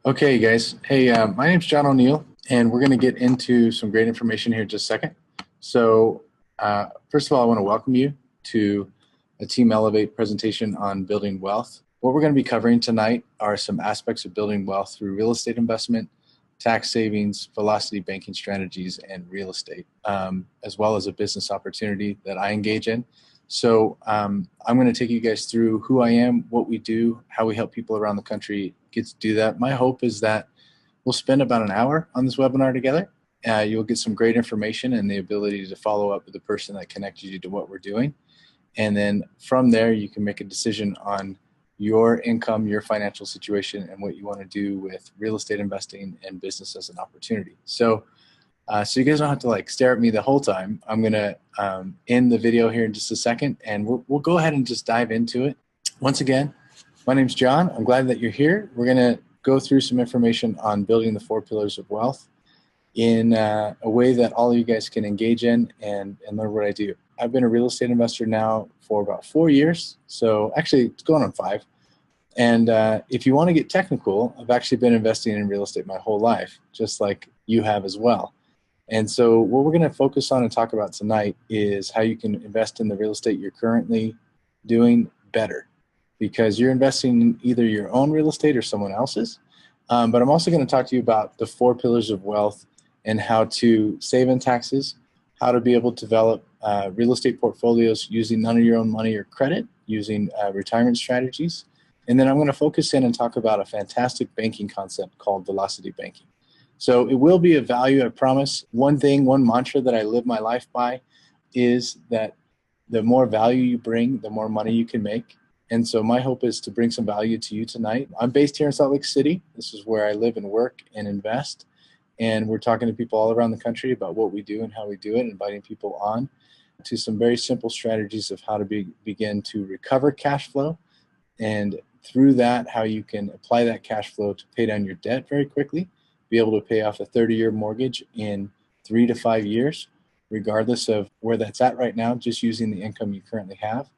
Okay, guys. Hey, my name's John O'Neill, and we're going to get into some great information here in just a second. So, first of all, I want to welcome you to a Team Elevate presentation on building wealth. What we're going to be covering tonight are some aspects of building wealth through real estate investment, tax savings, velocity banking strategies, and real estate, as well as a business opportunity that I engage in. So I'm going to take you guys through who I am, what we do, how we help people around the country get to do that. My hope is that we'll spend about an hour on this webinar together. You'll get some great information and the ability to follow up with the person that connected you to what we're doing. And then from there, you can make a decision on your income, your financial situation, and what you want to do with real estate investing and business as an opportunity. So you guys don't have to stare at me the whole time. I'm gonna end the video here in just a second, and we'll go ahead and just dive into it. Once again, my name's John. I'm glad that you're here. We're gonna go through some information on building the 4 pillars of wealth in a way that all of you guys can engage in and learn what I do. I've been a real estate investor now for about 4 years, so actually it's going on 5. And if you want to get technical, I've actually been investing in real estate my whole life, just like you have as well. And so what we're going to focus on and talk about tonight is how you can invest in the real estate you're currently doing better, because you're investing in either your own real estate or someone else's. But I'm also going to talk to you about the 4 pillars of wealth and how to save in taxes, how to be able to develop real estate portfolios using none of your own money or credit, using retirement strategies. And then I'm going to focus in and talk about a fantastic banking concept called velocity banking. So it will be of value, I promise. One mantra that I live my life by is that the more value you bring, the more money you can make. And so my hope is to bring some value to you tonight. I'm based here in Salt Lake City. This is where I live and work and invest. And we're talking to people all around the country about what we do and how we do it, inviting people on to some very simple strategies of how to begin to recover cash flow. And through that, how you can apply that cash flow to pay down your debt very quickly, be able to pay off a 30-year mortgage in 3 to 5 years, regardless of where that's at right now, just using the income you currently have,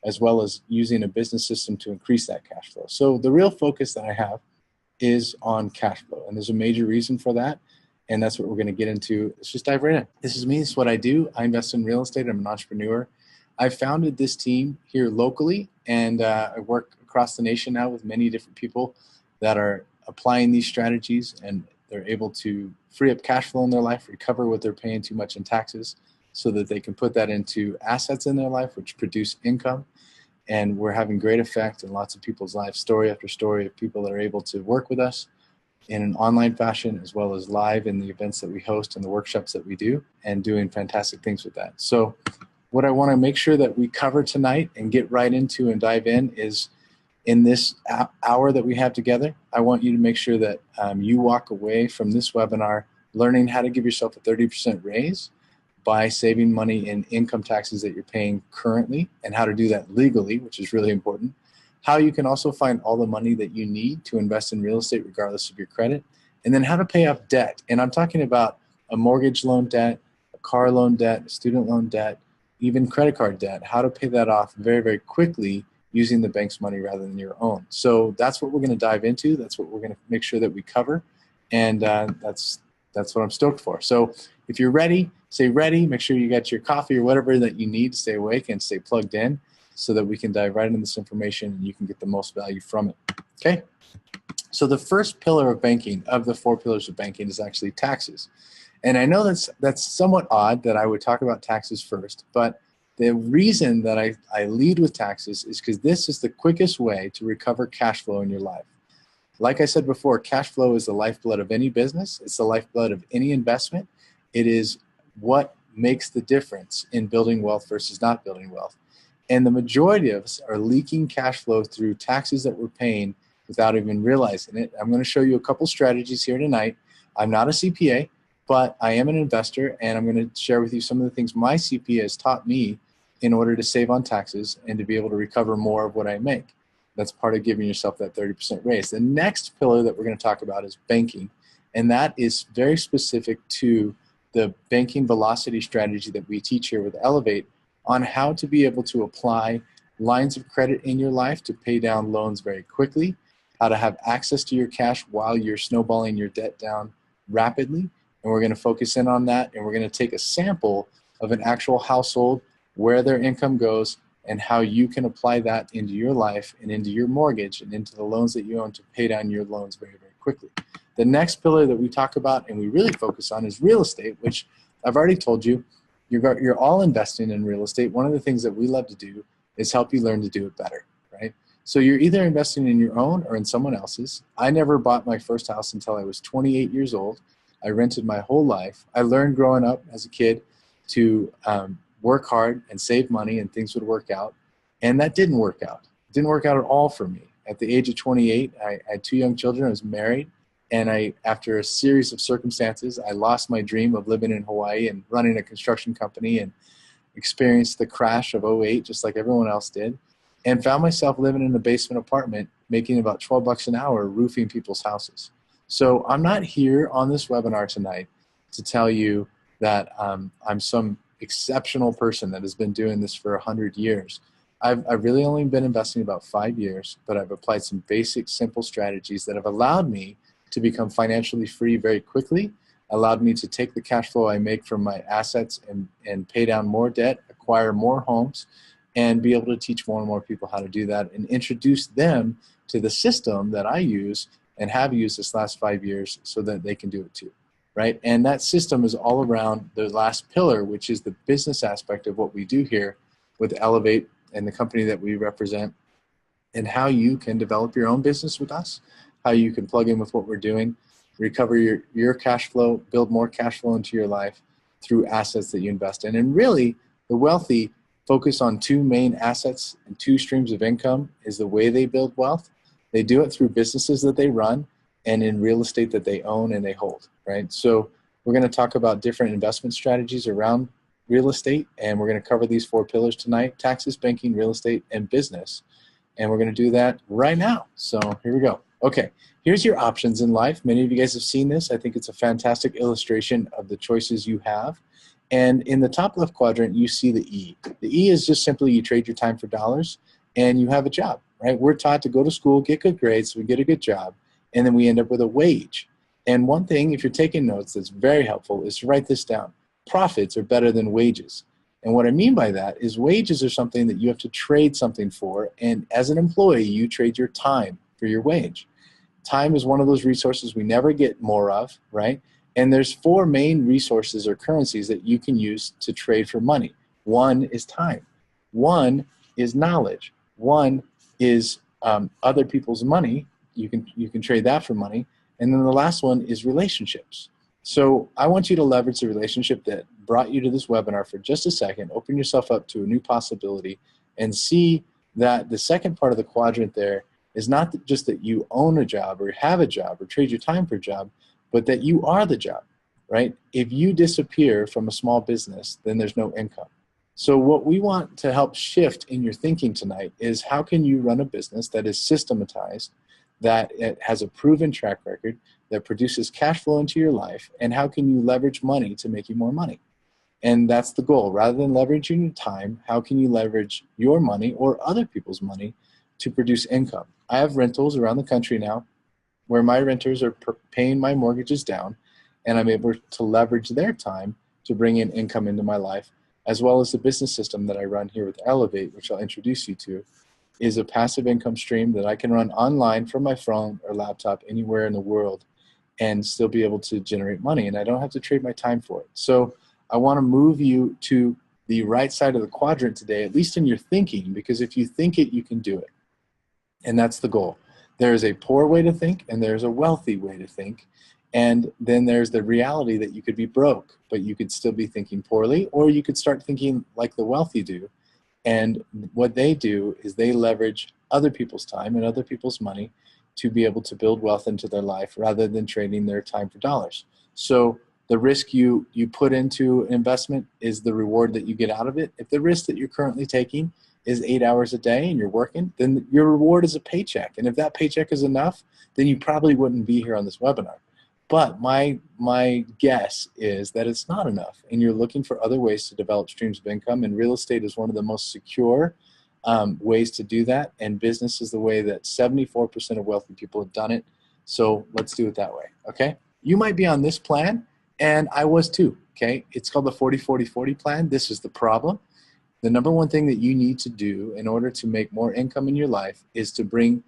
as well as using a business system to increase that cash flow. So the real focus that I have is on cash flow, and there's a major reason for that, and that's what we're going to get into. Let's just dive right in. This is me. This is what I do. I invest in real estate. I'm an entrepreneur. I founded this team here locally, and I work across the nation now with many different people that are applying these strategies, and they're able to free up cash flow in their life, recover what they're paying too much in taxes so that they can put that into assets in their life, which produce income. And we're having great effect in lots of people's lives, story after story of people that are able to work with us in an online fashion, as well as live in the events that we host and the workshops that we do, and doing fantastic things with that. So what I want to make sure that we cover tonight and get right into and dive in is, in this hour that we have together, I want you to make sure that you walk away from this webinar learning how to give yourself a 30% raise by saving money in income taxes that you're paying currently, and how to do that legally, which is really important. How you can also find all the money that you need to invest in real estate regardless of your credit, and then how to pay off debt. And I'm talking about a mortgage loan debt, a car loan debt, student loan debt, even credit card debt, how to pay that off very, very quickly using the bank's money rather than your own. So that's what we're going to dive into. That's what we're going to make sure that we cover. And that's what I'm stoked for. So if you're ready, stay ready. Make sure you got your coffee or whatever that you need to stay awake and stay plugged in so that we can dive right into this information and you can get the most value from it. Okay? So the first pillar of banking, of the 4 pillars of banking, is actually taxes. And I know that's somewhat odd that I would talk about taxes first, but the reason that I lead with taxes is because this is the quickest way to recover cash flow in your life. Like I said before, cash flow is the lifeblood of any business. It's the lifeblood of any investment. It is what makes the difference in building wealth versus not building wealth. And the majority of us are leaking cash flow through taxes that we're paying without even realizing it. I'm going to show you a couple strategies here tonight. I'm not a CPA, but I am an investor, and I'm going to share with you some of the things my CPA has taught me in order to save on taxes and to be able to recover more of what I make. That's part of giving yourself that 30% raise. The next pillar that we're going to talk about is banking, and that is very specific to the banking velocity strategy that we teach here with Elevate on how to be able to apply lines of credit in your life to pay down loans very quickly, how to have access to your cash while you're snowballing your debt down rapidly. And we're going to focus in on that, and we're going to take a sample of an actual household, where their income goes, and how you can apply that into your life and into your mortgage and into the loans that you own to pay down your loans very, very quickly. The next pillar that we talk about and we really focus on is real estate, which I've already told you, you're all investing in real estate. One of the things that we love to do is help you learn to do it better, right? So you're either investing in your own or in someone else's. I never bought my first house until I was 28 years old. I rented my whole life. I learned growing up as a kid to work hard and save money, and things would work out. And that didn't work out. It didn't work out at all for me. At the age of 28, I had 2 young children. I was married. And after a series of circumstances, I lost my dream of living in Hawaii and running a construction company, and experienced the crash of '08 just like everyone else did, and found myself living in a basement apartment making about $12 an hour roofing people's houses. So I'm not here on this webinar tonight to tell you that I'm some exceptional person that has been doing this for 100 years. I've really only been investing about 5 years, but I've applied some basic, simple strategies that have allowed me to become financially free very quickly, allowed me to take the cash flow I make from my assets and pay down more debt, acquire more homes, and be able to teach more and more people how to do that and introduce them to the system that I use and have used this last 5 years so that they can do it too, right? And that system is all around the last pillar, which is the business aspect of what we do here with Elevate and the company that we represent, and how you can develop your own business with us, how you can plug in with what we're doing, recover your cash flow, build more cash flow into your life through assets that you invest in. And really, the wealthy focus on 2 main assets and 2 streams of income is the way they build wealth. They do it through businesses that they run and in real estate that they own and they hold, right? So we're going to talk about different investment strategies around real estate, and we're going to cover these 4 pillars tonight: taxes, banking, real estate, and business. And we're going to do that right now. So here we go. Okay, here's your options in life. Many of you guys have seen this. I think it's a fantastic illustration of the choices you have. And in the top left quadrant, you see the E. The E is just simply you trade your time for dollars and you have a job, right? We're taught to go to school, get good grades, so we get a good job, and then we end up with a wage. And one thing, if you're taking notes, that's very helpful is to write this down. Profits are better than wages. And what I mean by that is wages are something that you have to trade something for, and as an employee, you trade your time for your wage. Time is one of those resources we never get more of, right? And there's 4 main resources or currencies that you can use to trade for money. 1 is time. 1 is knowledge. 1 is other people's money. You can trade that for money. And then the last one is relationships. So I want you to leverage the relationship that brought you to this webinar for just a second, open yourself up to a new possibility, and see that the second part of the quadrant there is not just that you own a job or have a job or trade your time for a job, but that you are the job, right? If you disappear from a small business, then there's no income. So what we want to help shift in your thinking tonight is how can you run a business that is systematized, that it has a proven track record, that produces cash flow into your life, and how can you leverage money to make you more money? And that's the goal. Rather than leveraging your time, how can you leverage your money or other people's money to produce income? I have rentals around the country now where my renters are paying my mortgages down, and I'm able to leverage their time to bring in income into my life, as well as the business system that I run here with Elevate, which I'll introduce you to, is a passive income stream that I can run online from my phone or laptop anywhere in the world and still be able to generate money, and I don't have to trade my time for it. So I want to move you to the right side of the quadrant today, at least in your thinking, because if you think it, you can do it. And that's the goal. There is a poor way to think, and there's a wealthy way to think. And then there's the reality that you could be broke, but you could still be thinking poorly, or you could start thinking like the wealthy do. And what they do is they leverage other people's time and other people's money to be able to build wealth into their life rather than trading their time for dollars. So the risk you put into an investment is the reward that you get out of it. If the risk that you're currently taking is 8 hours a day and you're working, then your reward is a paycheck. And if that paycheck is enough, then you probably wouldn't be here on this webinar. But my guess is that it's not enough, and you're looking for other ways to develop streams of income, and real estate is one of the most secure ways to do that, and business is the way that 74% of wealthy people have done it. So let's do it that way, okay? You might be on this plan, and I was too, okay? It's called the 40-40-40 plan. This is the problem. The number one thing that you need to do in order to make more income in your life is to bring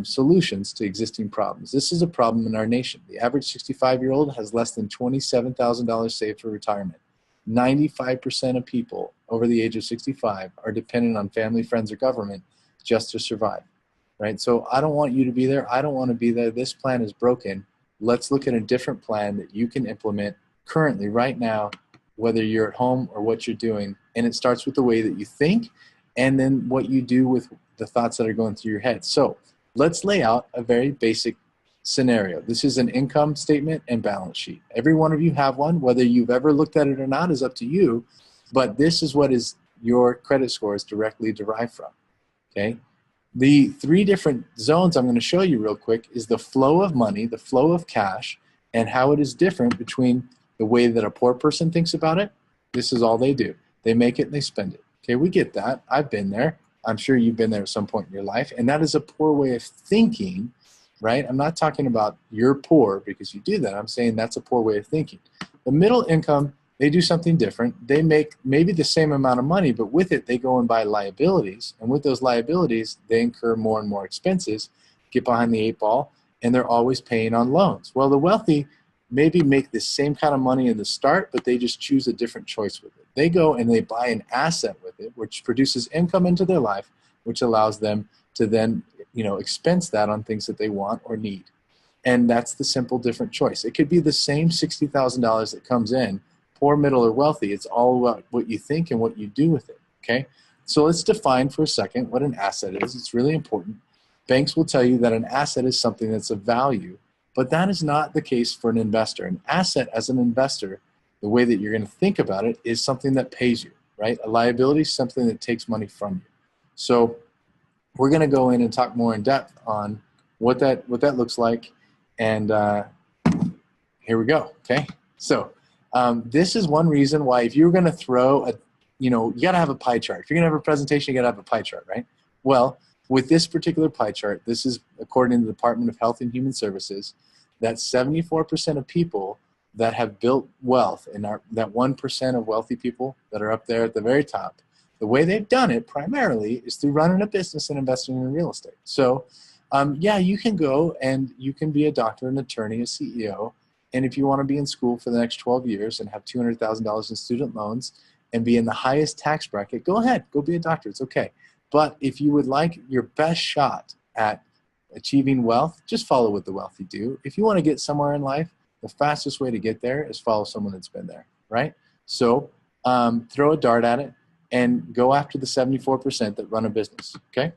solutions to existing problems. This is a problem in our nation. The average 65-year-old has less than $27,000 saved for retirement. 95% of people over the age of 65 are dependent on family, friends, or government just to survive, right? So I don't want you to be there. I don't want to be there. This plan is broken. Let's look at a different plan that you can implement currently, right now, whether you're at home or what you're doing. And it starts with the way that you think and then what you do with the thoughts that are going through your head. So let's lay out a very basic scenario. This is an income statement and balance sheet. Every one of you have one. Whether you've ever looked at it or not is up to you, but this is what is your credit score is directly derived from, okay? The three different zones I'm going to show you real quick is the flow of money, the flow of cash, and how it is different between the way that a poor person thinks about it. This is all they do. They make it and they spend it. Okay, we get that. I've been there. I'm sure you've been there at some point in your life, and that is a poor way of thinking, right? I'm not talking about you're poor because you do that. I'm saying that's a poor way of thinking. The middle income, they do something different. They make maybe the same amount of money, but with it, they go and buy liabilities. And with those liabilities, they incur more and more expenses, get behind the eight ball, and they're always paying on loans. Well, the wealthy maybe make the same kind of money in the start, but they just choose a different choice with it. They go and they buy an asset with it, which produces income into their life, which allows them to then, expense that on things that they want or need. And that's the simple different choice. It could be the same $60,000 that comes in, poor, middle, or wealthy. It's all about what you think and what you do with it, okay? So let's define for a second what an asset is. It's really important. Banks will tell you that an asset is something that's of value, but that is not the case for an investor. An asset as an investor, the way that you're going to think about it is something that pays you, right? A liability is something that takes money from you. So we're going to go in and talk more in depth on what that looks like. And here we go, okay? So this is one reason why if you're going to throw you got to have a pie chart. If you're going to have a presentation, you got to have a pie chart, right? Well, with this particular pie chart, this is according to the Department of Health and Human Services, that 74% of people that have built wealth, and that 1% of wealthy people that are up there at the very top, the way they've done it primarily is through running a business and investing in real estate. So yeah, you can go and you can be a doctor, an attorney, a CEO, and if you want to be in school for the next 12 years and have $200,000 in student loans and be in the highest tax bracket, go ahead, go be a doctor, it's okay. But if you would like your best shot at achieving wealth, just follow what the wealthy do. If you want to get somewhere in life, the fastest way to get there is follow someone that's been there, right? So throw a dart at it and go after the 74% that run a business, okay?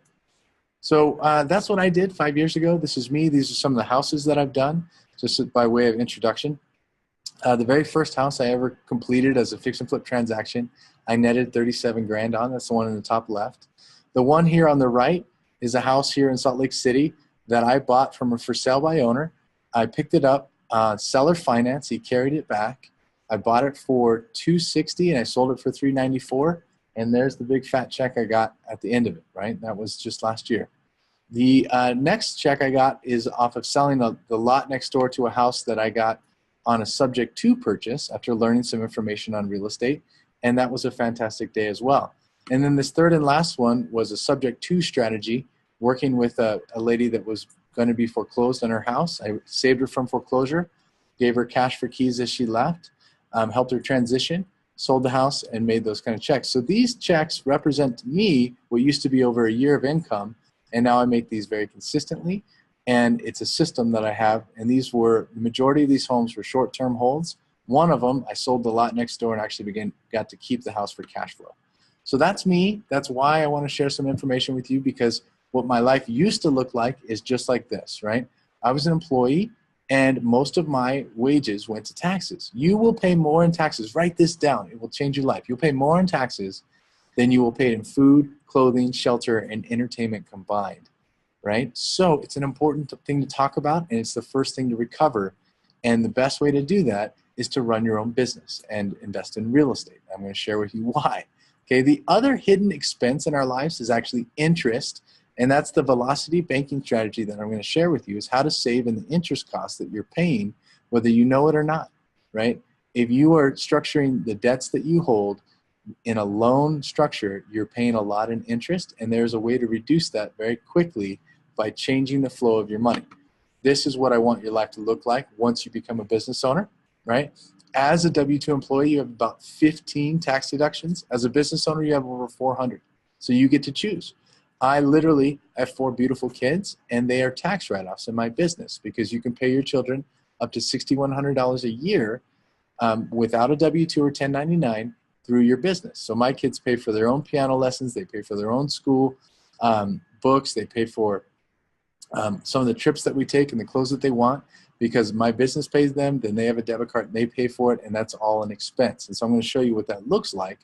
So that's what I did 5 years ago. This is me. These are some of the houses that I've done, just by way of introduction. The very first house I ever completed as a fix and flip transaction, I netted 37 grand on. That's the one in the top left. The one here on the right is a house here in Salt Lake City that I bought from a for sale by owner. I picked it up, seller finance. He carried it back. I bought it for $260 and I sold it for $394. And there's the big fat check I got at the end of it, right? That was just last year. The next check I got is off of selling the lot next door to a house that I got on a subject to purchase after learning some information on real estate. And that was a fantastic day as well. And then this third and last one was a subject to strategy, working with a lady that was going to be foreclosed on her house. I saved her from foreclosure, gave her cash for keys as she left, helped her transition, sold the house, and made those kind of checks. So these checks represent to me what used to be over a year of income, and now I make these very consistently, and it's a system that I have, and the majority of these homes were short-term holds. One of them, I sold the lot next door and actually got to keep the house for cash flow. So that's me. That's why I want to share some information with you, because what my life used to look like is just like this, right? I was an employee, and most of my wages went to taxes. You will pay more in taxes. Write this down. It will change your life. You'll pay more in taxes than you will pay in food, clothing, shelter, and entertainment combined, right? So it's an important thing to talk about, and it's the first thing to recover. And the best way to do that is to run your own business and invest in real estate. I'm going to share with you why. Okay, the other hidden expense in our lives is actually interest, and that's the velocity banking strategy that I'm going to share with you, is how to save in the interest costs that you're paying, whether you know it or not, right? If you are structuring the debts that you hold in a loan structure, you're paying a lot in interest, and there's a way to reduce that very quickly by changing the flow of your money. This is what I want your life to look like once you become a business owner, right? As a W-2 employee, you have about 15 tax deductions. As a business owner, you have over 400. So you get to choose. I literally have 4 beautiful kids, and they are tax write-offs in my business, because you can pay your children up to $6,100 a year without a W-2 or 1099 through your business. So my kids pay for their own piano lessons. They pay for their own school books. They pay for some of the trips that we take and the clothes that they want, because my business pays them. Then they have a debit card and they pay for it, and that's all an expense. And so I'm going to show you what that looks like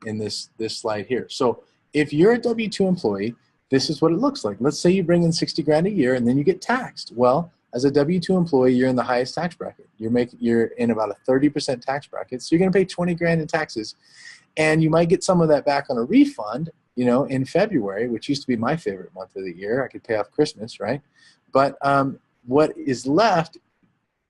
in this slide here. So if you're a W-2 employee, this is what it looks like. Let's say you bring in 60 grand a year and then you get taxed. Well, as a W-2 employee, you're in the highest tax bracket. You're in about a 30% tax bracket. So you're going to pay 20 grand in taxes, and you might get some of that back on a refund, you know, in February, which used to be my favorite month of the year. I could pay off Christmas, right? But what is left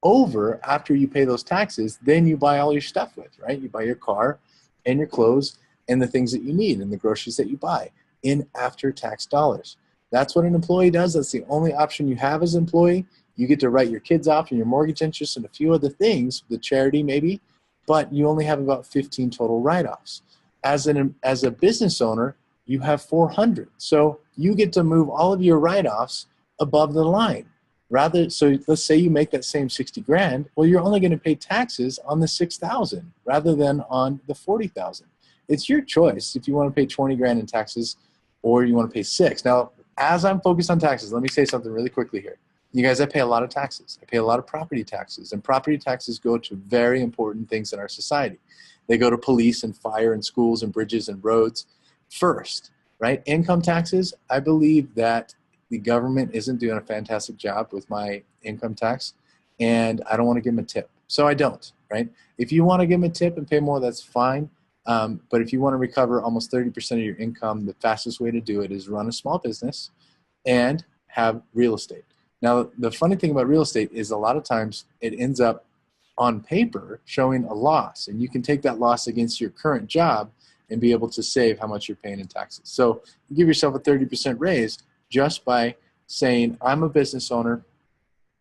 over after you pay those taxes, then you buy all your stuff with, right? You buy your car and your clothes and the things that you need and the groceries that you buy in after-tax dollars. That's what an employee does. That's the only option you have as an employee. You get to write your kids off and your mortgage interest and a few other things, the charity maybe, but you only have about 15 total write-offs. As a business owner, you have 400. So you get to move all of your write-offs above the line. So let's say you make that same 60 grand, well, you're only going to pay taxes on the 6,000 rather than on the 40,000. It's your choice if you want to pay 20 grand in taxes or you want to pay 6. Now, as I'm focused on taxes, let me say something really quickly here. You guys, I pay a lot of taxes. I pay a lot of property taxes, and property taxes go to very important things in our society. They go to police and fire and schools and bridges and roads first, right? Income taxes, I believe that the government isn't doing a fantastic job with my income tax, and I don't want to give them a tip. So I don't, right? If you want to give them a tip and pay more, that's fine. But if you want to recover almost 30% of your income, the fastest way to do it is run a small business and have real estate. Now, the funny thing about real estate is a lot of times it ends up on paper showing a loss, and you can take that loss against your current job and be able to save how much you're paying in taxes. So you give yourself a 30% raise just by saying, I'm a business owner.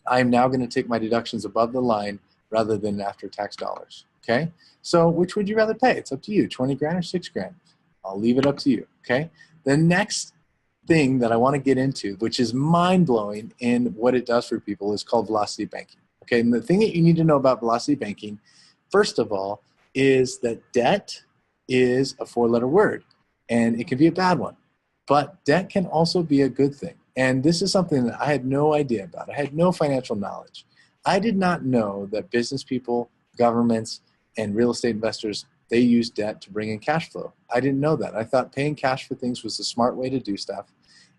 I'm now going to take my deductions above the line rather than after tax dollars. Okay? So which would you rather pay? It's up to you, 20 grand or 6 grand. I'll leave it up to you. Okay? The next thing that I want to get into, which is mind-blowing in what it does for people, is called velocity banking. Okay? And the thing that you need to know about velocity banking, first of all, is that debt is a 4-letter word, and it can be a bad one. But debt can also be a good thing. And this is something that I had no idea about. I had no financial knowledge. I did not know that business people, governments, and real estate investors, they use debt to bring in cash flow. I didn't know that. I thought paying cash for things was the smart way to do stuff.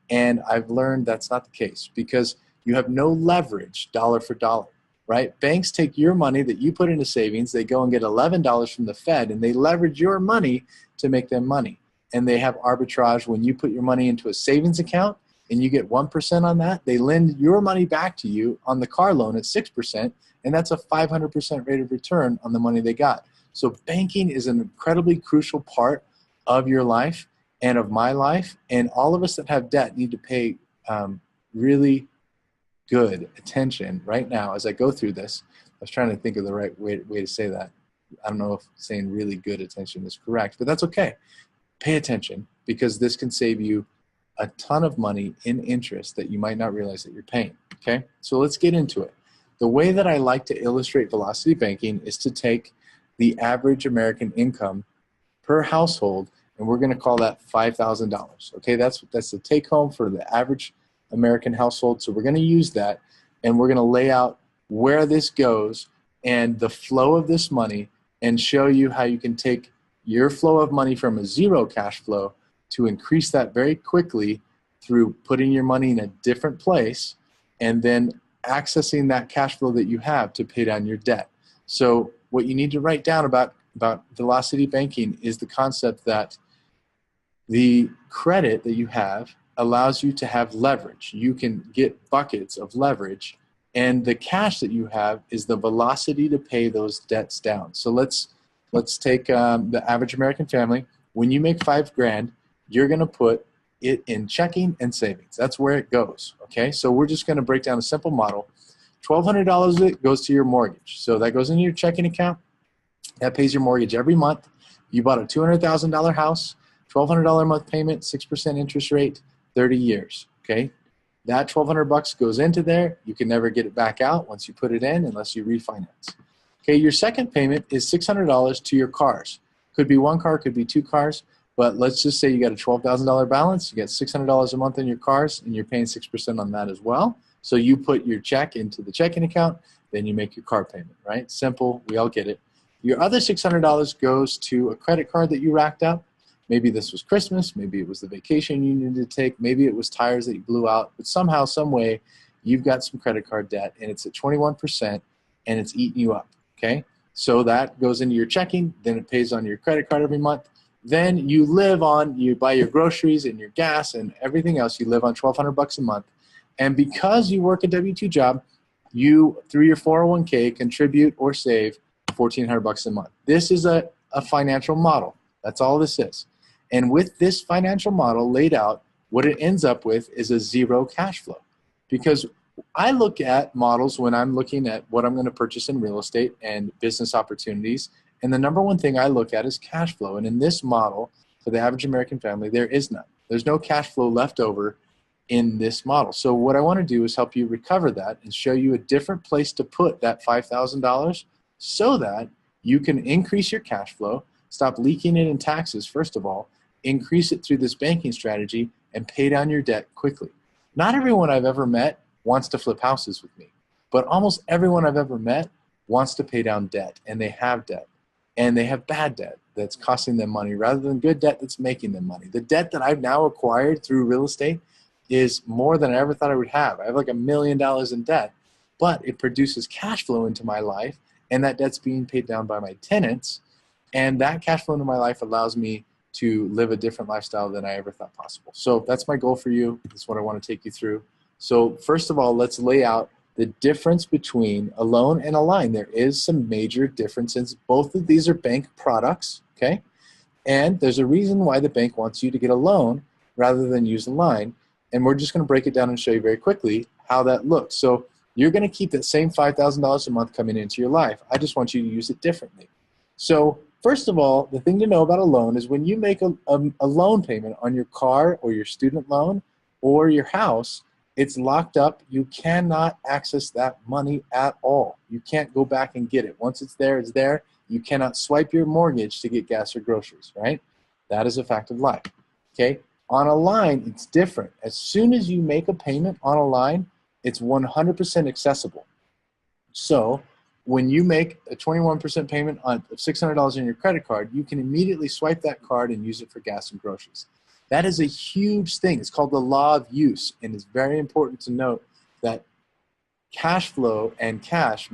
And I've learned that's not the case, because you have no leverage dollar for dollar, right? Banks take your money that you put into savings, they go and get $11 from the Fed, and they leverage your money to make them money. And they have arbitrage. When you put your money into a savings account and you get 1% on that, they lend your money back to you on the car loan at 6%, and that's a 500% rate of return on the money they got. So banking is an incredibly crucial part of your life and of my life, and all of us that have debt need to pay really good attention right now as I go through this. I was trying to think of the right way to say that. I don't know if saying really good attention is correct, but that's okay. Pay attention, because this can save you a ton of money in interest that you might not realize that you're paying, okay? So let's get into it. The way that I like to illustrate velocity banking is to take the average American income per household, and we're going to call that $5,000, okay? That's the take home for the average American household. So we're going to use that, and we're going to lay out where this goes and the flow of this money, and show you how you can take your flow of money from a zero cash flow to increase that very quickly through putting your money in a different place and then accessing that cash flow that you have to pay down your debt. So what you need to write down about velocity banking is the concept that The credit that you have allows you to have leverage. You can get buckets of leverage, and the cash that you have is the velocity to pay those debts down. So let's take the average American family. When you make $5,000, you're going to put it in checking and savings. That's where it goes. Okay, so we're just going to break down a simple model. $1,200 of it goes to your mortgage. So that goes into your checking account. That pays your mortgage every month. You bought a $200,000 house, $1,200 a month payment, 6% interest rate, 30 years. Okay, that $1,200 goes into there. You can never get it back out once you put it in unless you refinance. Okay, your second payment is $600 to your cars. Could be one car, could be two cars, but let's just say you got a $12,000 balance. You get $600 a month in your cars, and you're paying 6% on that as well. So you put your check into the checking account, then you make your car payment, right? Simple, we all get it. Your other $600 goes to a credit card that you racked up. Maybe this was Christmas, maybe it was the vacation you needed to take, maybe it was tires that you blew out, but somehow, some way, you've got some credit card debt, and it's at 21%, and it's eating you up, okay? So that goes into your checking, then it pays on your credit card every month. Then you live on, you buy your groceries and your gas and everything else, you live on $1,200 a month. And because you work a W-2 job, you, through your 401k, contribute or save $1,400 a month. This is a financial model. That's all this is. And with this financial model laid out, what it ends up with is a zero cash flow. Because I look at models when I'm looking at what I'm going to purchase in real estate and business opportunities, and the number one thing I look at is cash flow. And in this model, for the average American family, there is none. There's no cash flow left over in this model. So what I want to do is help you recover that and show you a different place to put that $5,000 so that you can increase your cash flow, stop leaking it in taxes, first of all, increase it through this banking strategy, and pay down your debt quickly. Not everyone I've ever met wants to flip houses with me, but almost everyone I've ever met wants to pay down debt, and they have debt. And they have bad debt that's costing them money rather than good debt that's making them money. The debt that I've now acquired through real estate is more than I ever thought I would have. I have like $1 million in debt, but it produces cash flow into my life, and that debt's being paid down by my tenants, and that cash flow into my life allows me to live a different lifestyle than I ever thought possible. So that's my goal for you. That's what I want to take you through. So first of all, let's lay out the difference between a loan and a line. There is some major differences. Both of these are bank products, okay? And there's a reason why the bank wants you to get a loan rather than use a line. And we're just going to break it down and show you very quickly how that looks. So you're going to keep that same $5,000 a month coming into your life. I just want you to use it differently. So first of all, the thing to know about a loan is when you make a loan payment on your car or your student loan or your house, it's locked up. You cannot access that money at all. You can't go back and get it. Once it's there, it's there. You cannot swipe your mortgage to get gas or groceries, right? That is a fact of life, okay? On a line, it's different. As soon as you make a payment on a line, it's 100% accessible. So when you make a 21% payment on $600 on your credit card, you can immediately swipe that card and use it for gas and groceries. That is a huge thing. It's called the law of use, and it's very important to note that cash flow and cash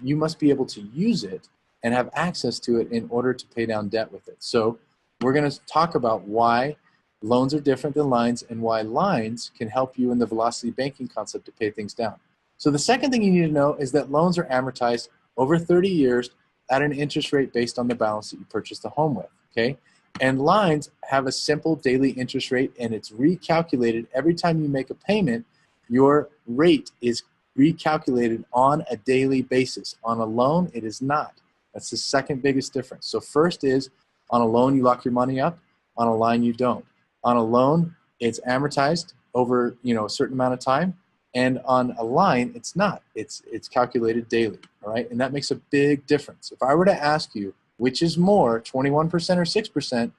you must be able to use it and have access to it in order to pay down debt with it. So we're going to talk about why loans are different than lines and why lines can help you in the velocity banking concept to pay things down. So the second thing you need to know is that loans are amortized over 30 years at an interest rate based on the balance that you purchased the home with, okay? And lines have a simple daily interest rate, and it's recalculated every time you make a payment. Your rate is recalculated on a daily basis. On a loan, it is not. That's the second biggest difference. So first is, on a loan, you lock your money up. On a line, you don't. On a loan, it's amortized over a certain amount of time, and on a line, it's not. It's calculated daily, all right? And that makes a big difference. If I were to ask you, which is more, 21% or 6%,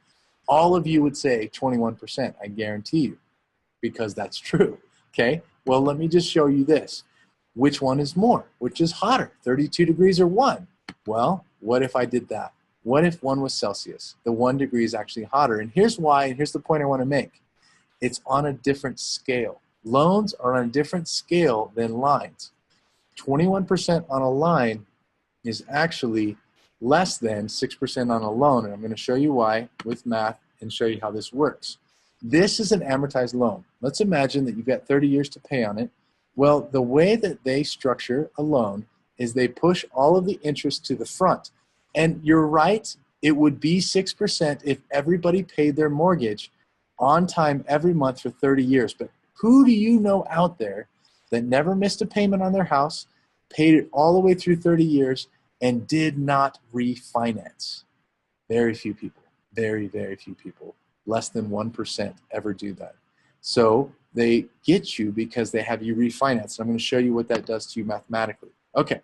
all of you would say 21%, I guarantee you, because that's true, okay? Well, let me just show you this. Which one is more? Which is hotter, 32 degrees or 1? Well, what if I did that? What if 1 was Celsius? The 1 degree is actually hotter. And here's why, and here's the point I want to make. It's on a different scale. Loans are on a different scale than lines. 21% on a line is actually less than 6% on a loan, and I'm going to show you why with math and show you how this works. This is an amortized loan. Let's imagine that you've got 30 years to pay on it. Well, the way that they structure a loan is they push all of the interest to the front. And you're right, it would be 6% if everybody paid their mortgage on time every month for 30 years. But who do you know out there that never missed a payment on their house, paid it all the way through 30 years, and did not refinance? Very few people. Very, very few people. Less than 1% ever do that. So they get you because they have you refinance. I'm going to show you what that does to you mathematically. Okay.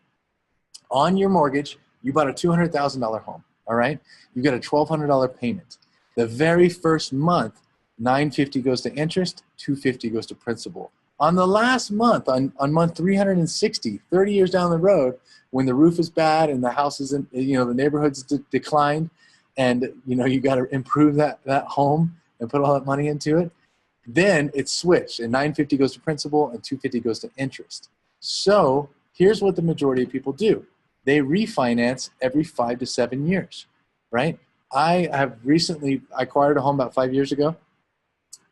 On your mortgage, you bought a $200,000 home, all right? You got a $1,200 payment. The very first month, $950 goes to interest, $250 goes to principal. On the last month, on month 360, 30 years down the road, when the roof is bad and the house isn't, the neighborhood's declined, and you got to improve that home and put all that money into it, then it's switched, and $950 goes to principal and $250 goes to interest. So here's what the majority of people do. They refinance every 5 to 7 years, right? I acquired a home about 5 years ago,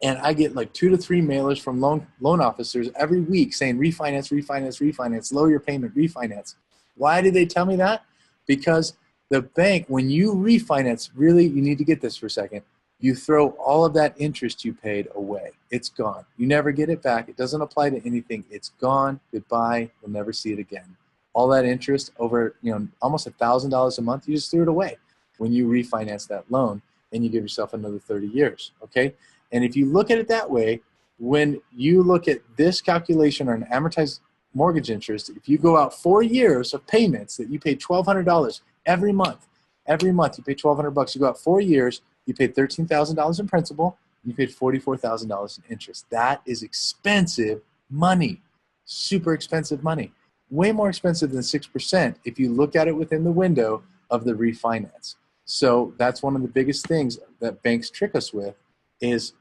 and I get like 2 to 3 mailers from loan officers every week saying refinance, refinance, refinance, lower your payment, refinance. Why do they tell me that? Because the bank, when you refinance, really, you need to get this for a second, you throw all of that interest you paid away. It's gone. You never get it back. It doesn't apply to anything. It's gone. Goodbye. You'll never see it again. All that interest over, almost $1,000 a month, you just threw it away when you refinance that loan and you give yourself another 30 years, okay? And if you look at it that way, when you look at this calculation on amortized mortgage interest, if you go out 4 years of payments that you paid $1,200 every month you pay $1,200, you go out 4 years, you paid $13,000 in principal, you paid $44,000 in interest. That is expensive money, super expensive money. Way more expensive than 6% if you look at it within the window of the refinance. So that's one of the biggest things that banks trick us with, is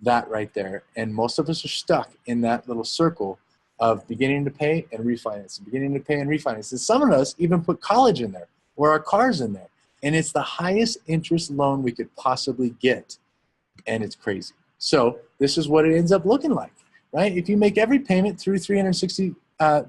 that right there. And most of us are stuck in that little circle of beginning to pay and refinance, beginning to pay and refinance. And some of us even put college in there or our cars in there. And it's the highest interest loan we could possibly get. And it's crazy. So this is what it ends up looking like, right? If you make every payment through 360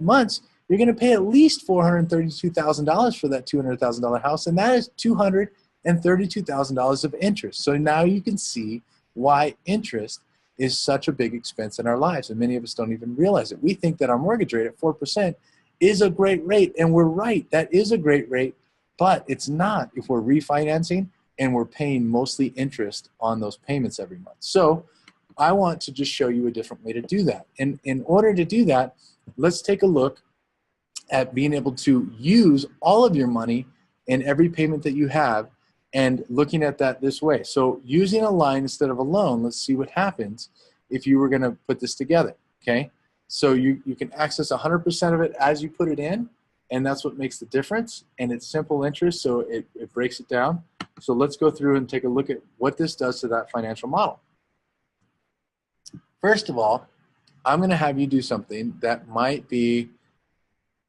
months, you're going to pay at least $432,000 for that $200,000 house, and that is $232,000 of interest. So now you can see why interest is such a big expense in our lives, and many of us don't even realize it. We think that our mortgage rate at 4% is a great rate, and we're right. That is a great rate, but it's not if we're refinancing and we're paying mostly interest on those payments every month. So I want to just show you a different way to do that. And in order to do that, let's take a look at being able to use all of your money in every payment that you have and looking at that this way. So using a line instead of a loan, let's see what happens if you were going to put this together, okay? So you can access 100% of it as you put it in, and that's what makes the difference, and it's simple interest, so it breaks it down. So let's go through and take a look at what this does to that financial model. First of all, I'm going to have you do something that might be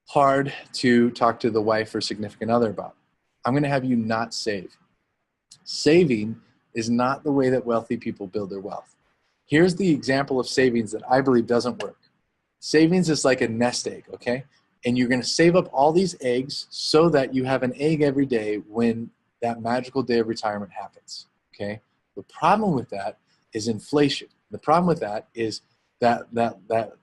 hard to talk to the wife or significant other about. I'm going to have you not save. Saving is not the way that wealthy people build their wealth. Here's the example of savings that I believe doesn't work. Savings is like a nest egg, okay? And you're going to save up all these eggs so that you have an egg every day when that magical day of retirement happens, okay? The problem with that is inflation. The problem with that is that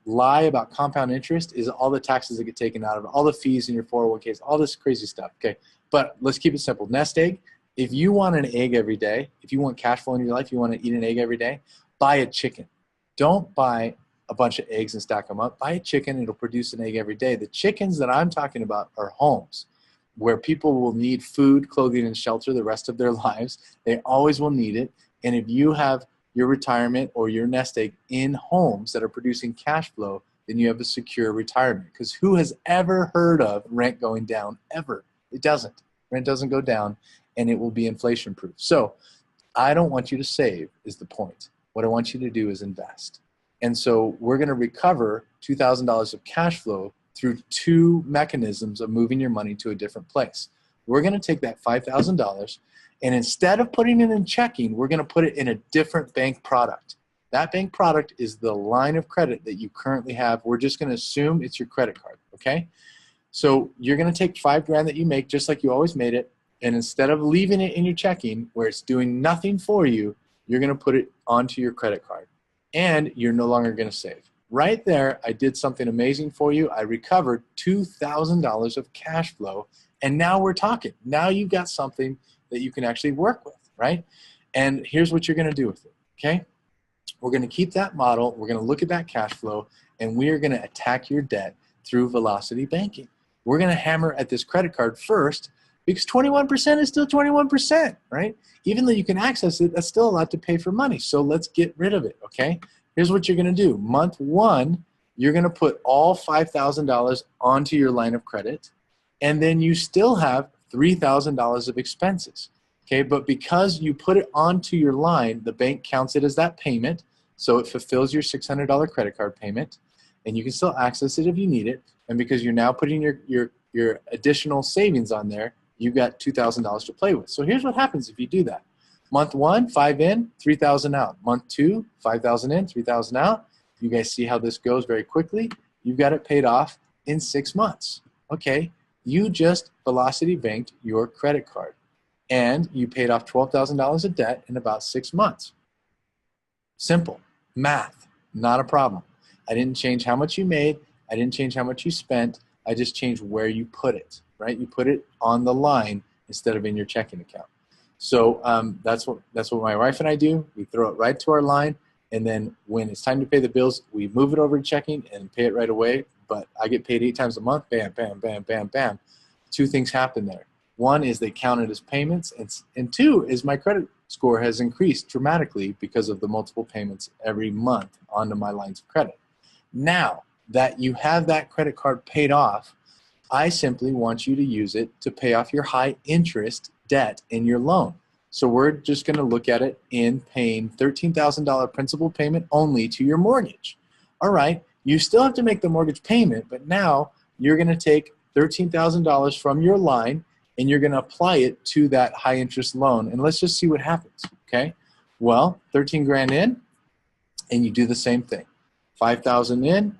lie about compound interest is all the taxes that get taken out of it, all the fees in your 401ks, all this crazy stuff, okay? But let's keep it simple. Nest egg, if you want an egg every day, if you want cash flow in your life, you want to eat an egg every day, buy a chicken. Don't buy a bunch of eggs and stack them up. Buy a chicken, it'll produce an egg every day. The chickens that I'm talking about are homes where people will need food, clothing, and shelter the rest of their lives. They always will need it. And if you have your retirement or your nest egg in homes that are producing cash flow, then you have a secure retirement. Because who has ever heard of rent going down? Ever. It doesn't. Rent doesn't go down, and it will be inflation proof. So I don't want you to save is the point. What I want you to do is invest. And so we're going to recover $2,000 of cash flow through two mechanisms of moving your money to a different place. we're going to take that $5,000 and instead of putting it in checking, we're going to put it in a different bank product. That bank product is the line of credit that you currently have. We're just going to assume it's your credit card, okay? So you're going to take $5,000 that you make just like you always made it, and instead of leaving it in your checking where it's doing nothing for you, you're going to put it onto your credit card, and you're no longer going to save. Right there, I did something amazing for you. I recovered $2,000 of cash flow, and now we're talking. Now you've got something that you can actually work with, right? And here's what you're going to do with it, okay? We're going to keep that model. We're going to look at that cash flow, and we are going to attack your debt through Velocity Banking. We're going to hammer at this credit card first because 21% is still 21%, right? Even though you can access it, that's still a lot to pay for money. So let's get rid of it, okay? Here's what you're going to do. Month one, you're going to put all $5,000 onto your line of credit, and then you still have $3,000 of expenses, okay? But because you put it onto your line, the bank counts it as that payment, so it fulfills your $600 credit card payment, and you can still access it if you need it. And because you're now putting your additional savings on there, you've got $2,000 to play with. So here's what happens if you do that. Month one, 5 in, 3,000 out. Month two, 5,000 in, 3,000 out. You guys see how this goes very quickly. You've got it paid off in 6 months. Okay, you just Velocity banked your credit card, and you paid off $12,000 of debt in about 6 months. Simple math, not a problem. I didn't change how much you made. I didn't change how much you spent. I just changed where you put it, right? You put it on the line instead of in your checking account. So that's what my wife and I do. We throw it right to our line, and then when it's time to pay the bills, we move it over to checking and pay it right away. But I get paid 8 times a month. Bam, bam, bam, bam, bam. 2 things happen there. One is they count it as payments, and 2 is my credit score has increased dramatically because of the multiple payments every month onto my lines of credit. Now that you have that credit card paid off, I simply want you to use it to pay off your high interest debt in your loan. So we're just going to look at it in paying $13,000 principal payment only to your mortgage. All right, you still have to make the mortgage payment, but now you're going to take $13,000 from your line and you're going to apply it to that high interest loan. And let's just see what happens, okay? Well, 13 grand in, and you do the same thing. 5,000 in,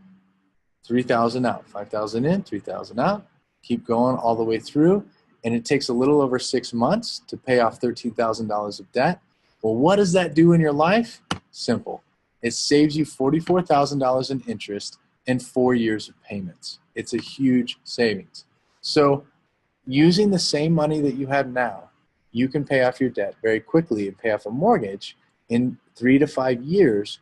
3,000 out. 5,000 in, 3,000 out. Keep going all the way through, and it takes a little over 6 months to pay off $13,000 of debt. Well, what does that do in your life? Simple. It saves you $44,000 in interest and 4 years of payments. It's a huge savings. So using the same money that you have now, you can pay off your debt very quickly and pay off a mortgage in 3 to 5 years,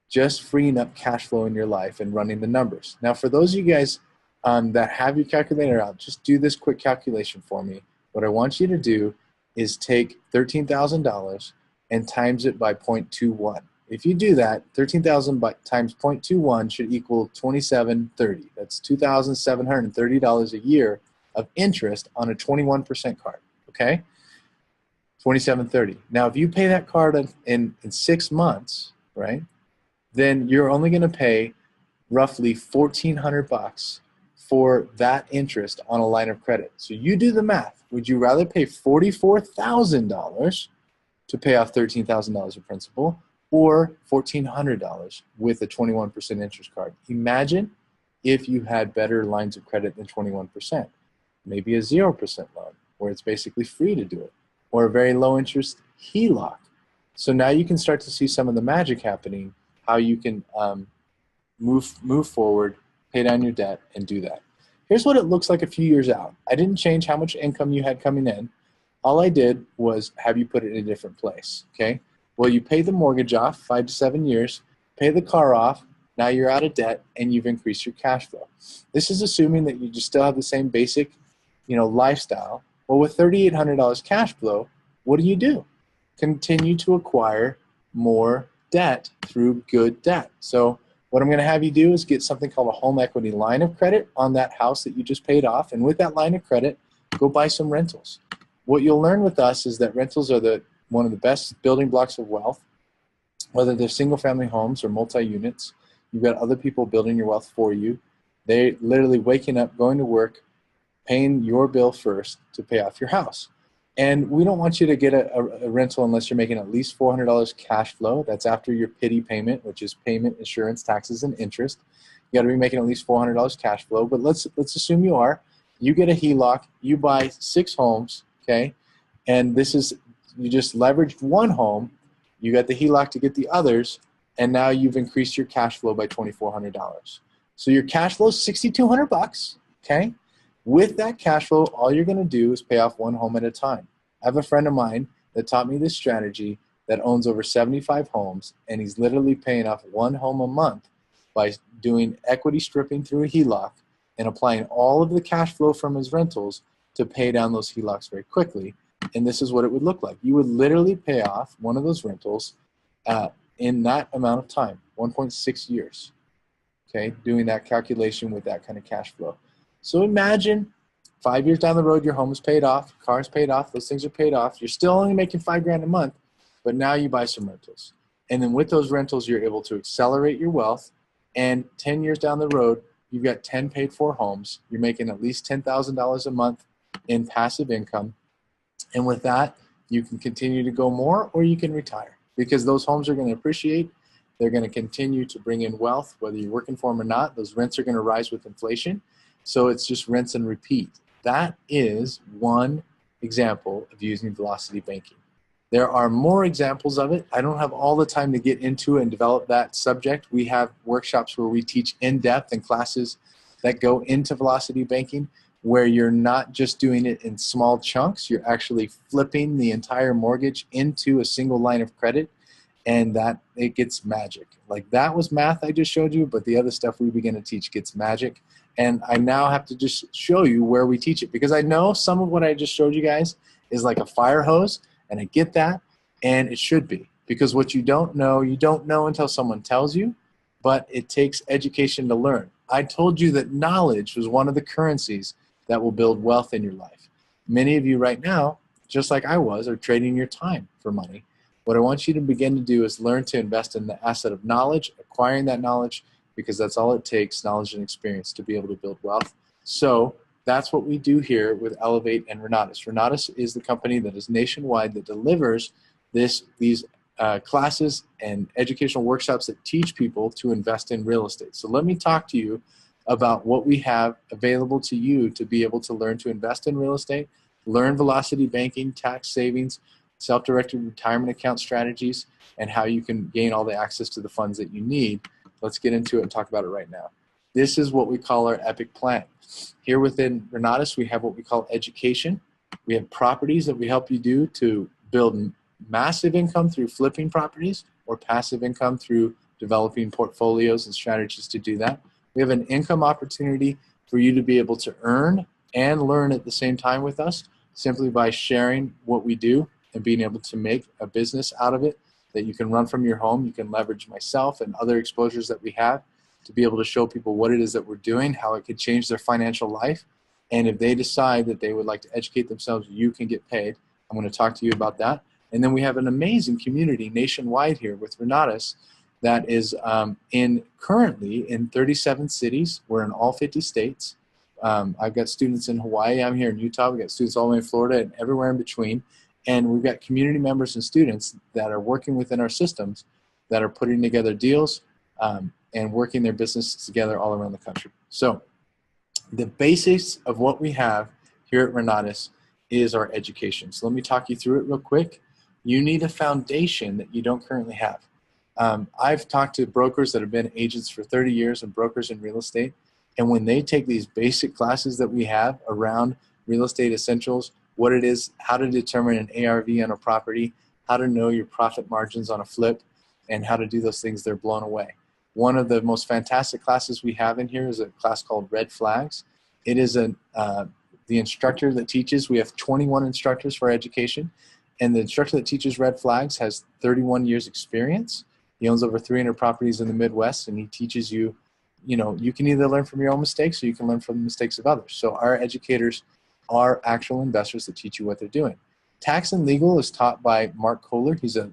just freeing up cash flow in your life and running the numbers. Now, for those of you guys that have your calculator out, just do this quick calculation for me. What I want you to do is take $13,000 and times it by 0.21. If you do that, 13,000 times 0.21 should equal 2730. That's $2,730 a year of interest on a 21% card, okay? 2730. Now, if you pay that card in 6 months, right, then you're only going to pay roughly $1,400 for that interest on a line of credit. So you do the math. Would you rather pay $44,000 to pay off $13,000 of principal, or $1,400 with a 21% interest card? Imagine if you had better lines of credit than 21%. Maybe a 0% loan where it's basically free to do it, or a very low interest HELOC. So now you can start to see some of the magic happening, how you can move forward, pay down your debt, and do that. Here's what it looks like a few years out. I didn't change how much income you had coming in. All I did was have you put it in a different place, okay? Well, you pay the mortgage off, 5 to 7 years, pay the car off, now you're out of debt, and you've increased your cash flow. This is assuming that you just still have the same basic, lifestyle. Well, with $3,800 cash flow, what do? Continue to acquire more debt through good debt. So what I'm going to have you do is get something called a home equity line of credit on that house that you just paid off, and with that line of credit, go buy some rentals. What you'll learn with us is that rentals are one of the best building blocks of wealth, whether they're single-family homes or multi-units. You've got other people building your wealth for you. They're literally waking up, going to work, paying your bill first to pay off your house. And we don't want you to get a rental unless you're making at least $400 cash flow. That's after your PITI payment, which is payment, insurance, taxes, and interest. You got to be making at least $400 cash flow. But let's assume you are. You get a HELOC. You buy 6 homes, okay? And this is, you just leveraged one home. You got the HELOC to get the others, and now you've increased your cash flow by $2,400. So your cash flow is $6,200, okay? With that cash flow, all you're going to do is pay off one home at a time. I have a friend of mine that taught me this strategy that owns over 75 homes, and he's literally paying off one home a month by doing equity stripping through a HELOC and applying all of the cash flow from his rentals to pay down those HELOCs very quickly. And this is what it would look like. You would literally pay off one of those rentals in that amount of time, 1.6 years, okay, doing that calculation with that kind of cash flow. So imagine 5 years down the road, your home is paid off, car is paid off, those things are paid off. You're still only making $5,000 a month, but now you buy some rentals. And then with those rentals, you're able to accelerate your wealth. And 10 years down the road, you've got 10 paid for homes. You're making at least $10,000 a month in passive income. And with that, you can continue to go more, or you can retire, because those homes are going to appreciate. They're going to continue to bring in wealth, whether you're working for them or not. Those rents are going to rise with inflation. So it's just rinse and repeat. That is one example of using velocity banking. There are more examples of it. I don't have all the time to get into and develop that subject. We have workshops where we teach in depth and classes that go into velocity banking, where you're not just doing it in small chunks. You're actually flipping the entire mortgage into a single line of credit, and that it gets magic. Like, that was math I just showed you, but the other stuff we begin to teach gets magic. And I now have to just show you where we teach it, because I know some of what I just showed you guys is like a fire hose, and I get that, and it should be, because what you don't know until someone tells you, but it takes education to learn. I told you that knowledge was one of the currencies that will build wealth in your life. Many of you right now, just like I was, are trading your time for money. What I want you to begin to do is learn to invest in the asset of knowledge, acquiring that knowledge, because that's all it takes, knowledge and experience, to be able to build wealth. So that's what we do here with Elevate and Renatus. Renatus is the company that is nationwide that delivers these classes and educational workshops that teach people to invest in real estate. So let me talk to you about what we have available to you to be able to learn to invest in real estate, learn velocity banking, tax savings, self-directed retirement account strategies, and how you can gain all the access to the funds that you need. Let's get into it and talk about it right now. This is what we call our epic plan. Here within Renatus, we have what we call education. We have properties that we help you do to build massive income through flipping properties, or passive income through developing portfolios and strategies to do that. We have an income opportunity for you to be able to earn and learn at the same time with us, simply by sharing what we do and being able to make a business out of it that you can run from your home. You can leverage myself and other exposures that we have to be able to show people what it is that we're doing, how it could change their financial life. And if they decide that they would like to educate themselves, you can get paid. I'm going to talk to you about that. And then we have an amazing community nationwide here with Renatus that is currently in 37 cities. We're in all 50 states. I've got students in Hawaii. I'm here in Utah. We've got students all the way in Florida and everywhere in between. And we've got community members and students that are working within our systems that are putting together deals and working their businesses together all around the country. So the basics of what we have here at Renatus is our education. So let me talk you through it real quick. You need a foundation that you don't currently have. I've talked to brokers that have been agents for 30 years and brokers in real estate. And when they take these basic classes that we have around real estate essentials, what it is, how to determine an ARV on a property, how to know your profit margins on a flip, and how to do those things, they're blown away. One of the most fantastic classes we have in here is a class called Red Flags. It is the instructor that teaches. We have 21 instructors for education, and the instructor that teaches Red Flags has 31 years experience. He owns over 300 properties in the Midwest, and he teaches you, you can either learn from your own mistakes or you can learn from the mistakes of others. So our educators are actual investors that teach you what they're doing. Tax and legal is taught by Mark Kohler. He's a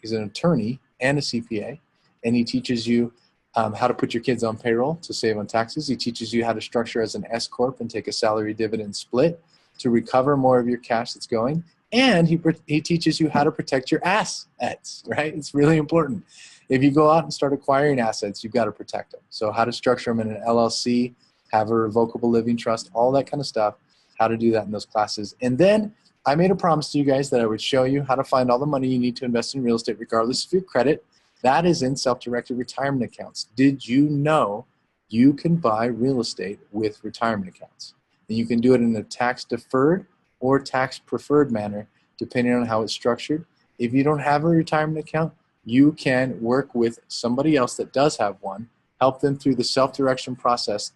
he's an attorney and a CPA, and he teaches you how to put your kids on payroll to save on taxes. He teaches you how to structure as an S Corp and take a salary dividend split to recover more of your cash that's going. And he teaches you how to protect your assets, right? It's really important. If you go out and start acquiring assets, you've got to protect them. So how to structure them in an LLC, have a revocable living trust, all that kind of stuff, how to do that in those classes. And then I made a promise to you guys that I would show you how to find all the money you need to invest in real estate regardless of your credit. That is in self-directed retirement accounts. Did you know you can buy real estate with retirement accounts? And you can do it in a tax-deferred or tax-preferred manner, depending on how it's structured. If you don't have a retirement account, you can work with somebody else that does have one, help them through the self-direction process,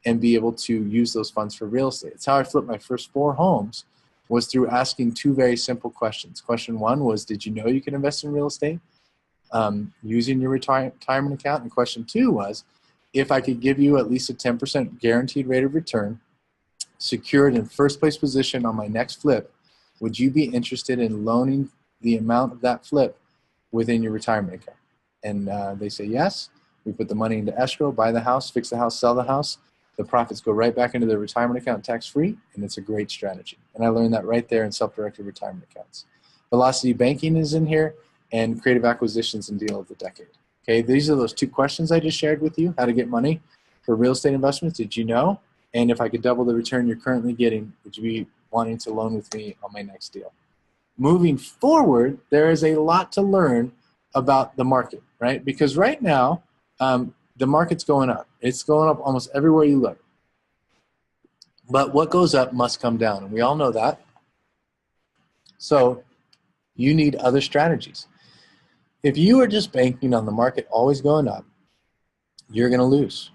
and be able to use those funds for real estate. It's how I flipped my first 4 homes, was through asking 2 very simple questions. Question 1 was, did you know you can invest in real estate using your retirement account? And question 2 was, if I could give you at least a 10% guaranteed rate of return, secured in first place position on my next flip, would you be interested in loaning the amount of that flip within your retirement account? And they say yes. We put the money into escrow, buy the house, fix the house, sell the house. The profits go right back into their retirement account tax-free, and it's a great strategy. And I learned that right there in self-directed retirement accounts. Velocity Banking is in here, and Creative Acquisitions and Deal of the Decade. Okay, these are those 2 questions I just shared with you, how to get money for real estate investments. Did you know? And if I could double the return you're currently getting, would you be wanting to loan with me on my next deal? Moving forward, there is a lot to learn about the market, right? Because right now, the market's going up. It's going up almost everywhere you look. But what goes up must come down, and we all know that. So you need other strategies. If you are just banking on the market always going up, you're going to lose.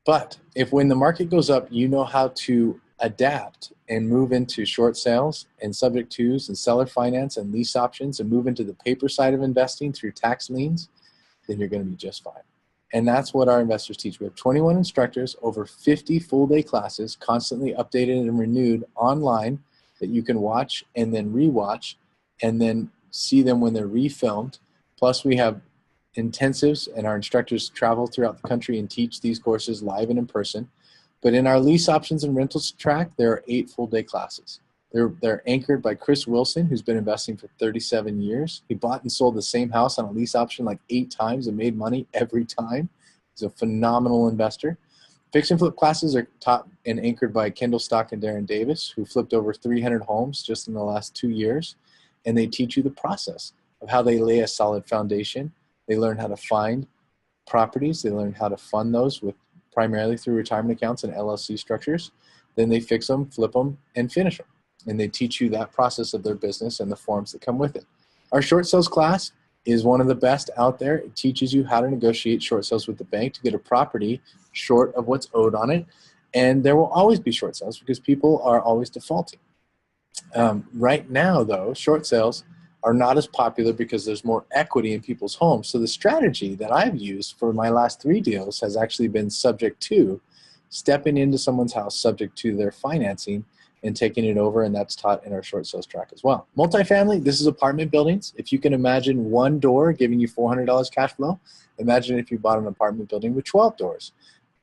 But if when the market goes up, you know how to adapt and move into short sales and subject twos and seller finance and lease options and move into the paper side of investing through tax liens, then you're going to be just fine. And that's what our investors teach. We have 21 instructors, over 50 full-day classes, constantly updated and renewed online that you can watch and then rewatch and then see them when they're refilmed. Plus, we have intensives, and our instructors travel throughout the country and teach these courses live and in person. But in our lease options and rentals track, there are 8 full-day classes. They're anchored by Chris Wilson, who's been investing for 37 years. He bought and sold the same house on a lease option like 8 times and made money every time. He's a phenomenal investor. Fix and flip classes are taught and anchored by Kendall Stock and Darren Davis, who flipped over 300 homes just in the last 2 years. And they teach you the process of how they lay a solid foundation. They learn how to find properties. They learn how to fund those with primarily through retirement accounts and LLC structures. Then they fix them, flip them, and finish them. And they teach you that process of their business and the forms that come with it. Our short sales class is one of the best out there. It teaches you how to negotiate short sales with the bank to get a property short of what's owed on it. And there will always be short sales because people are always defaulting. Right now, though, short sales are not as popular because there's more equity in people's homes. So the strategy that I've used for my last 3 deals has actually been subject to stepping into someone's house subject to their financing and taking it over, and that's taught in our short sales track as well. Multifamily, this is apartment buildings. If you can imagine one door giving you $400 cash flow, imagine if you bought an apartment building with 12 doors.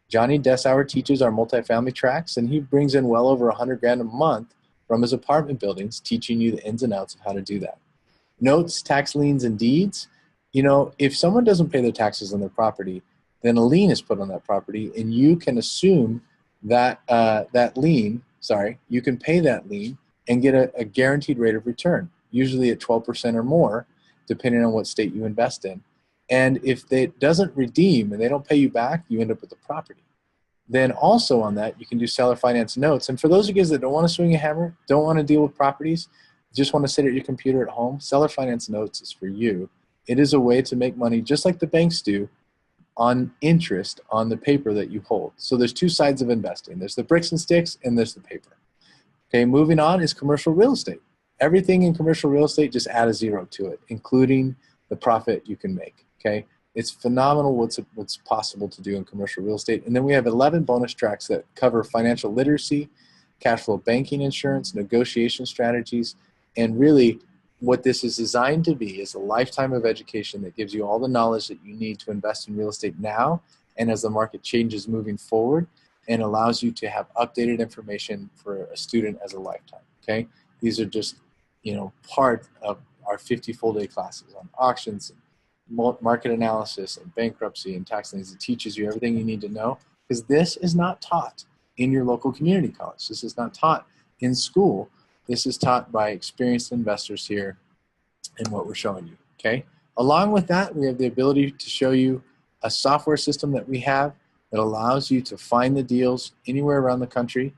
Johnny Dessauer teaches our multifamily tracks, and he brings in well over $100,000 a month from his apartment buildings, teaching you the ins and outs of how to do that. Notes, tax liens, and deeds. You know, if someone doesn't pay their taxes on their property, then a lien is put on that property, and you can assume that you can pay that lien and get a guaranteed rate of return, usually at 12% or more, depending on what state you invest in. And if it doesn't redeem and they don't pay you back, you end up with the property. Then also on that, you can do seller finance notes. And for those of you guys that don't want to swing a hammer, don't want to deal with properties, just want to sit at your computer at home, seller finance notes is for you. It is a way to make money just like the banks do on interest on the paper that you hold. So there's 2 sides of investing. There's the bricks and sticks and there's the paper. Okay, moving on is commercial real estate. Everything in commercial real estate, just add a 0 to it, including the profit you can make. Okay, it's phenomenal what's possible to do in commercial real estate. And then we have 11 bonus tracks that cover financial literacy, cash flow banking insurance, negotiation strategies, and really what this is designed to be is a lifetime of education that gives you all the knowledge that you need to invest in real estate now and as the market changes moving forward, and allows you to have updated information for a student as a lifetime, okay? These are just, part of our 50 full-day classes on auctions, market analysis, and bankruptcy and tax liens. It teaches you everything you need to know, because this is not taught in your local community college. This is not taught in school. This is taught by experienced investors here in what we're showing you, okay? Along with that, we have the ability to show you a software system that we have that allows you to find the deals anywhere around the country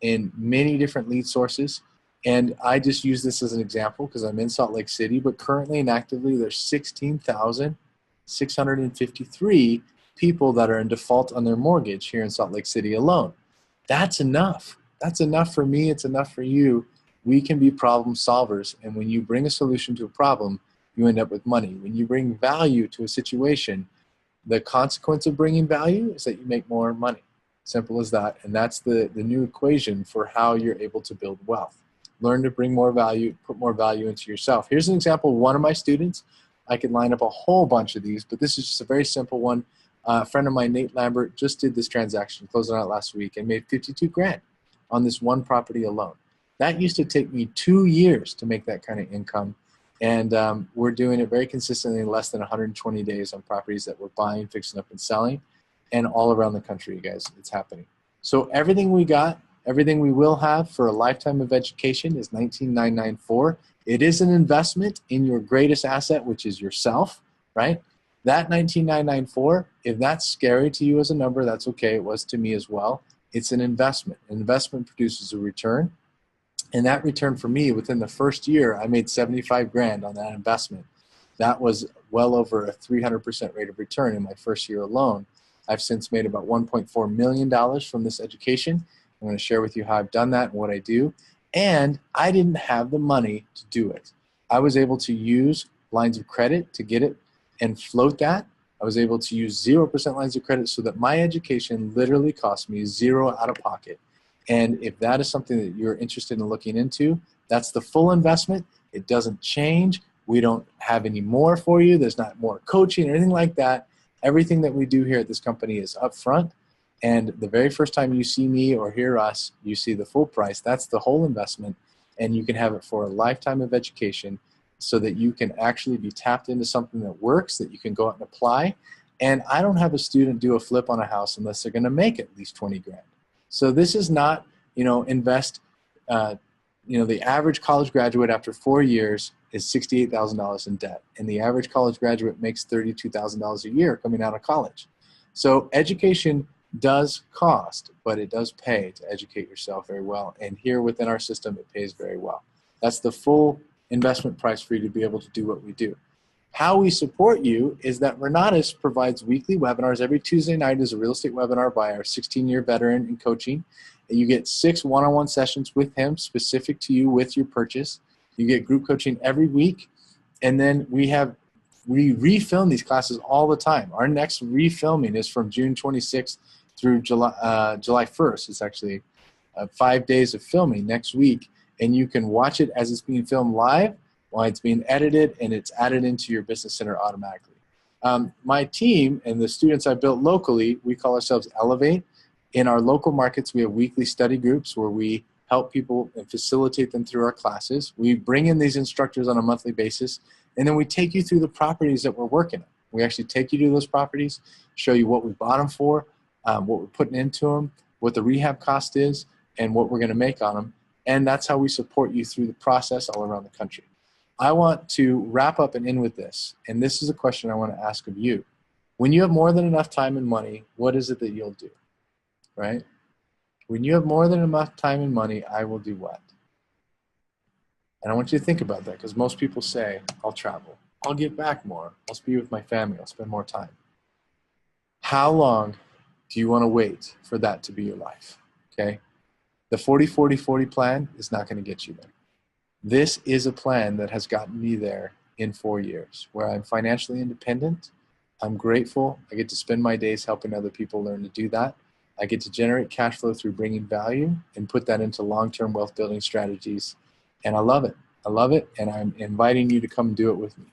in many different lead sources. And I just use this as an example because I'm in Salt Lake City, but currently and actively there's 16,653 people that are in default on their mortgage here in Salt Lake City alone. That's enough. That's enough for me. It's enough for you. We can be problem solvers. And when you bring a solution to a problem, you end up with money. When you bring value to a situation, the consequence of bringing value is that you make more money. Simple as that. And that's the new equation for how you're able to build wealth. Learn to bring more value, put more value into yourself. Here's an example of one of my students. I could line up a whole bunch of these, but this is just a very simple one. A friend of mine, Nate Lambert, just did this transaction, closed it out last week, and made 52 grand on this one property alone. That used to take me 2 years to make that kind of income. And we're doing it very consistently in less than 120 days on properties that we're buying, fixing up, and selling. And all around the country, you guys, it's happening. So everything we got, everything we will have for a lifetime of education is $19,994. It is an investment in your greatest asset, which is yourself, right? That $19,994, if that's scary to you as a number, that's okay. It was to me as well. It's an investment. An investment produces a return. And that return for me, within the first year, I made 75 grand on that investment. That was well over a 300% rate of return in my first year alone. I've since made about $1.4 million from this education. I'm going to share with you how I've done that and what I do. And I didn't have the money to do it. I was able to use lines of credit to get it and float that. I was able to use 0% lines of credit so that my education literally cost me zero out of pocket. And if that is something that you're interested in looking into, that's the full investment. It doesn't change. We don't have any more for you. There's not more coaching or anything like that. Everything that we do here at this company is upfront. And the very first time you see me or hear us, you see the full price. That's the whole investment. And you can have it for a lifetime of education so that you can actually be tapped into something that works, that you can go out and apply. And I don't have a student do a flip on a house unless they're going to make at least 20 grand. So this is not, invest, the average college graduate after 4 years is $68,000 in debt. And the average college graduate makes $32,000 a year coming out of college. So education does cost, but it does pay to educate yourself very well. And here within our system, it pays very well. That's the full investment price for you to be able to do what we do. How we support you is that Renatus provides weekly webinars. Every Tuesday night is a real estate webinar by our 16-year veteran in coaching. And you get 6 one-on-one sessions with him specific to you with your purchase. You get group coaching every week. And then we refilm these classes all the time. Our next refilming is from June 26th through July 1st. It's actually 5 days of filming next week. And you can watch it as it's being filmed live while it's being edited, and it's added into your business center automatically. My team and the students I built locally, we call ourselves Elevate. In our local markets, we have weekly study groups where we help people and facilitate them through our classes. We bring in these instructors on a monthly basis, and then we take you through the properties that we're working on. We actually take you to those properties, show you what we bought them for, what we're putting into them, what the rehab cost is, and what we're going to make on them. And that's how we support you through the process all around the country. I want to wrap up and end with this. And this is a question I want to ask of you. When you have more than enough time and money, what is it that you'll do? Right? When you have more than enough time and money, I will do what? And I want you to think about that, because most people say, I'll travel. I'll give back more. I'll be with my family. I'll spend more time. How long do you want to wait for that to be your life? Okay? The 40-40-40 plan is not going to get you there. This is a plan that has gotten me there in 4 years, where I'm financially independent. I'm grateful. I get to spend my days helping other people learn to do that. I get to generate cash flow through bringing value and put that into long-term wealth building strategies. And I love it. I love it. And I'm inviting you to come do it with me.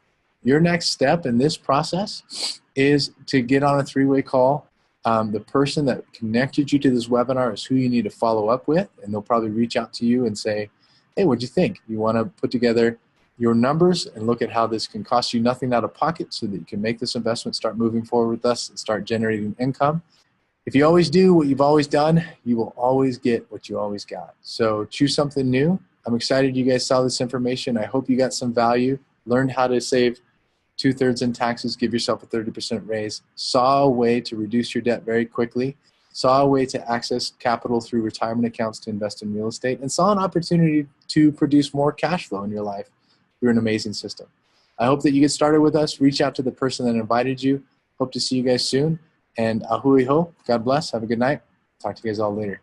Your next step in this process is to get on a 3-way call The person that connected you to this webinar is who you need to follow up with, and they'll probably reach out to you and say, hey, what'd you think? You want to put together your numbers and look at how this can cost you nothing out of pocket so that you can make this investment, start moving forward with us, and start generating income. If you always do what you've always done, you will always get what you always got. So choose something new. I'm excited you guys saw this information. I hope you got some value, learned how to save 2/3 in taxes, give yourself a 30% raise, saw a way to reduce your debt very quickly, saw a way to access capital through retirement accounts to invest in real estate, and saw an opportunity to produce more cash flow in your life through an amazing system. I hope that you get started with us. Reach out to the person that invited you. Hope to see you guys soon. And ahui ho. God bless. Have a good night. Talk to you guys all later.